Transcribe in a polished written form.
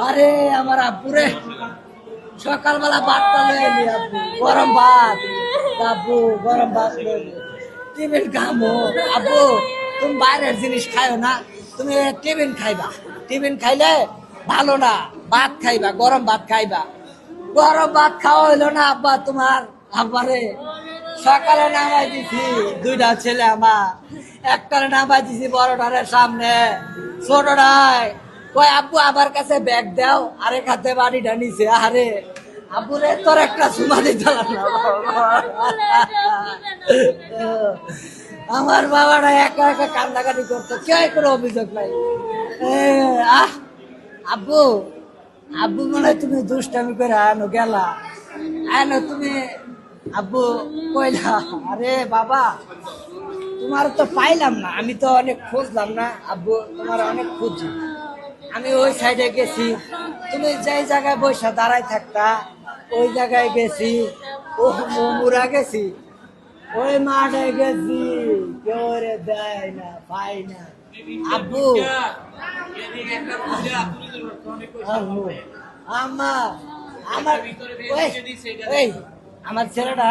আরে আমার আব্বুরে সকালবেলা ভাতটা লয়ে এলি আব্বু, গরম ভাত। আব্বু গরম ভাত লয়ে এলি। টিফিন খামো আব্বু, তুমি বাইরের জিনিস খাইও না, তুমি টিফিন খাইবা। টিফিন খাইলে ভালো না, ভাত খাইবা, গরম ভাত খাইবা। গরম ভাত খাওয়া হইলো না আব্বা তোমার। আব্বারে সকালে নামাই দিছি দুইটা ছেলে আমার, একটারে নামাই দিছি বড়টারের সামনে, ছোটটায় কয় আব্বু আমার কাছে ব্যাগ দাও, আরেক হাতে বাড়িটা নিছে। আরে আব্বুরে তোর একটা সুমা দিতে না আমার বাবাটা একা একা কান্নাকাটি করতো, কেউ কোনো অভিযোগ নাই। আহ আব্বু, আব্বু মনে হয় তুমি দুষ্টামি করে আনো গেলা, আনো তুমি। আব্বু কইলা আরে বাবা তোমার তো পাইলাম না, আমি তো অনেক খুঁজলাম না আব্বু, তোমার অনেক খুঁজি। আমি ওই সাইডে গেছি, তুমি যেই জায়গায় বসে দাঁড়াই থাকতা ওই জায়গায় গেছি, ও মুরা গেছি, ওই মাঠে গেছি, কেউ রে দেয় না, পাই না। আব্বু আব্বু আমার আমার ওই আমার ছেলেটা